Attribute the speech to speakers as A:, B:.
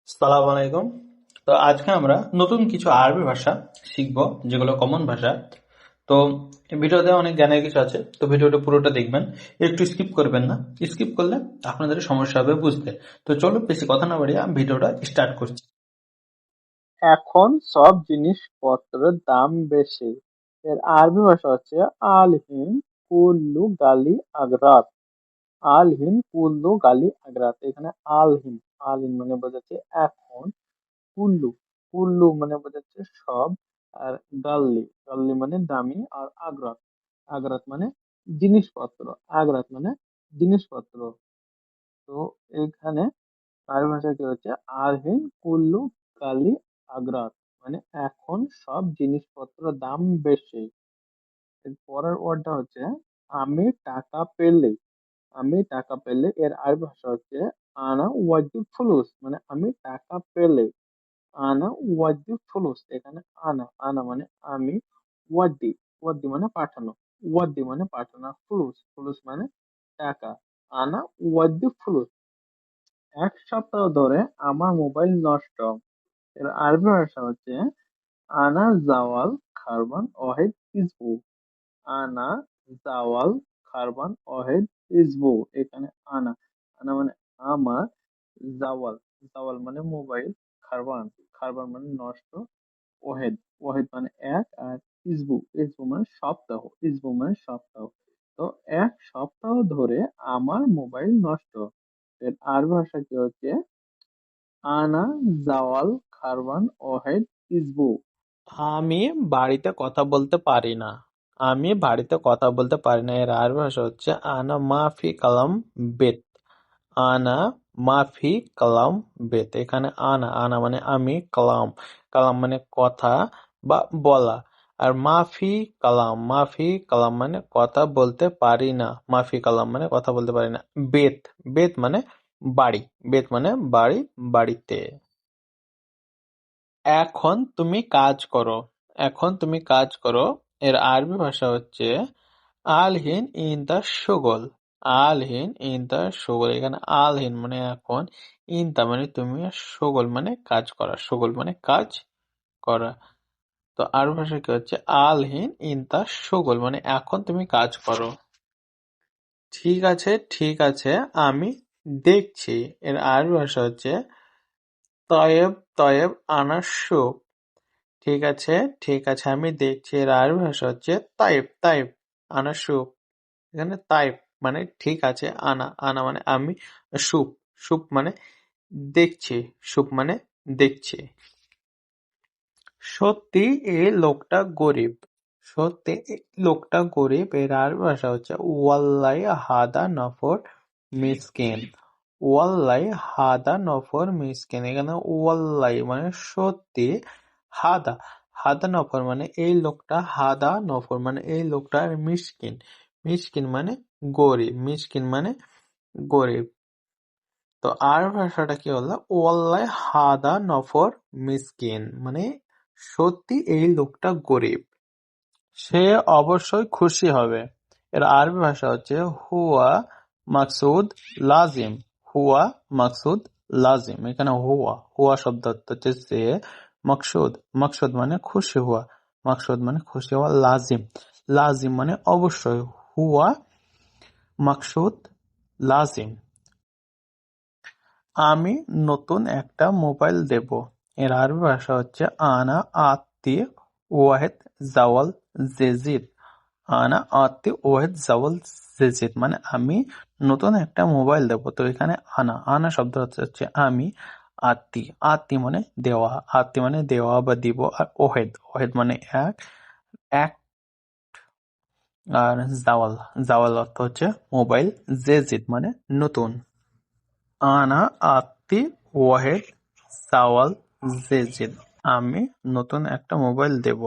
A: সালাম আলাইকুম। তো আজকে আমরা নতুন কিছু আরবি ভাষা শিখবো, যেগুলো কমন ভাষা। তো এই ভিডিওতে অনেক জ্ঞানের কিছু আছে, তো ভিডিওটা পুরোটা দেখবেন, একটু স্কিপ করবেন না। স্কিপ করলে আপনাদের সমস্যা হবে বুঝতে। তো চলো বেশি কথা না বাড়িয়ে আমি ভিডিওটা স্টার্ট করছি।
B: এখন সব জিনিসপত্রের দাম বেশি। এর আরবি ভাষা হচ্ছে আলহিন কুল্লু গালি আগরাত। আলহিন কুল্লু গালি আগরাত। এখানে আলহিন, আলহিন মানে বোঝাচ্ছে এখন। কুল্লু, কুল্লু মানে বোঝাচ্ছে সব। আর গাল্লি, গাল্লি মানে দামি। আর আগরাত, আগরাত মানে জিনিসপত্র। আগরাত মানে জিনিসপত্র। তো এখানে আরবি ভাষায় কি হচ্ছে, আরহিন কুল্লু কালি আগরাত, মানে এখন সব জিনিসপত্র দাম বেশি। এর পরের ওয়ার্ডটা হচ্ছে আমি টাকা পেলে। আমি টাকা পেলে এর আরবি ভাষা হচ্ছে আনা ওয়াজি ফুলুস, মানে আমি টাকা পেলে। আনা ওয়াজি ফুলুস। এখানে আনা, আনা মানে আমি। ওয়াদি, ওয়াদি মানে পাঠানো। ওয়াদি মানে পাঠানো। ফুলুস, ফুলুস মানে টাকা। আনা ওয়াদি ফুলুস। এক সপ্তাহ ধরে আমার মোবাইল নষ্ট। এর আরবি ভাষা হচ্ছে আনা জাওয়াল খারবান ওয়াহিদ ইসবু। আনা জাওয়াল খারবান ওয়াহিদ ইসবু। এখানে আনা, আনা মানে আমার। জাওয়াল, জাওয়াল মানে মোবাইল। খারবান, খারবান মানে নষ্ট। ওয়াহিদ, ওয়াহিদ মানে এক। আর ইসবু, ইসবু মানে সপ্তাহ। ইসবু মানে সপ্তাহ। তো এক সপ্তাহ ধরে আমার মোবাইল নষ্ট। এর আরবি ভাষা কি হচ্ছে আনা জাওয়াল খারওয়ান ওয়াহিদ ইসবু।
A: আমি বাড়িতে কথা বলতে পারি না। আমি বাড়িতে কথা বলতে পারি না। এর আরবি ভাষা হচ্ছে আনা মাফি কালাম বেত। আনা মাফি কালাম বেত। এখানে আনা, আনা মানে আমি, কালাম, কালাম মানে কথা বা বলা। আর মাফি কালাম, মাফি কালাম মানে কথা বলতে পারি না। মাফি কালাম মানে কথা বলতে পারি না। বেত, বেত মানে বাড়ি। বেত মানে বাড়ি, বাড়িতে। এখন তুমি কাজ করো। এখন তুমি কাজ করো। এর আরবি ভাষা হচ্ছে আলহিন ইন দা শুগল। আলহিন ইন দা শুগল। এখানে আলহিন মানে এখন, ইনতা মানে তুমি, আর শুগল মানে কাজ করা। শুগল মানে কাজ করা। তো আরবি ভাষা কি হচ্ছে আলহিন ইন দা শুগল, মানে এখন তুমি কাজ করো। ঠিক আছে, ঠিক আছে, আমি দেখছি। এর আরবি ভাষা হচ্ছে তয়েব, তয়েব আনা শুক। ঠিক আছে, ঠিক আছে, আমি দেখছি। এর আরবি ভাষা হচ্ছে তাইব, তাইব আনা সুপ। এখানে তাইব মানে ঠিক আছে, আনা, আনা মানে আমি, সুপ, সুপ মানে দেখছি, সুপ মানে দেখছি। সত্যি এই লোকটা গরিব। সত্যি এই লোকটা গরিব। এর আরবি ভাষা হচ্ছে ওয়াল্লাই হাদা নফর মিসকিন। ওয়াল্লাই হাদা নফর মিসকিন। এখানে ওয়াল্লাই মানে সত্যি। হাদা, হাদা নফর মানে এই লোকটা। হাদা নফর মানে এই লোকটা। আর মিসকিন, মিসকিন মানে গরিব। মিসকিন মানে গরিব। তো আর ভাষাটা কি হলো ওয়াল্লাই হাদা নফর মিসকিন, মানে সত্যি এই লোকটা গরিব। সে অবশ্যই খুশি হবে। এর আরবি ভাষা হচ্ছে হুয়া মাকসুদ লাজিম। হুয়া মাকসুদ লাজিম। এখানে হুয়া, হুয়া শব্দ অর্থ হচ্ছে সে। মাকসুদ, মাকসুদ মানে খুশি হওয়া। মাকসুদ মানে খুশি হওয়া। লাজিম, লাজিম মানে অবশ্যই। হুয়া মাকসুদ লাজিম। আমি নতুন একটা মোবাইল দেব। এর আরবি ভাষা হচ্ছে আনা আত্তি ওয়াহেদ জাওয়াল জেজিদ। আনা আত্তি ওয়াহেদ জাওয়াল জেজিদ মানে আমি নতুন একটা মোবাইল দেব। তো এখানে আনা, আনা শব্দ হচ্ছে আমি। আত্তি, আত্তি মানে দেওয়া। আত্তি মানে দেওয়া বা দিব। আর ওহেদ, ওহেদ মানে এক, এক। আর জাওয়াল, জাওয়াল অর্থ হচ্ছে মোবাইল। জেজিদ মানে নতুন। আনা আত্তি ওয়াহেদ জাওয়াল জেজিদ। আমি নতুন একটা মোবাইল দেব।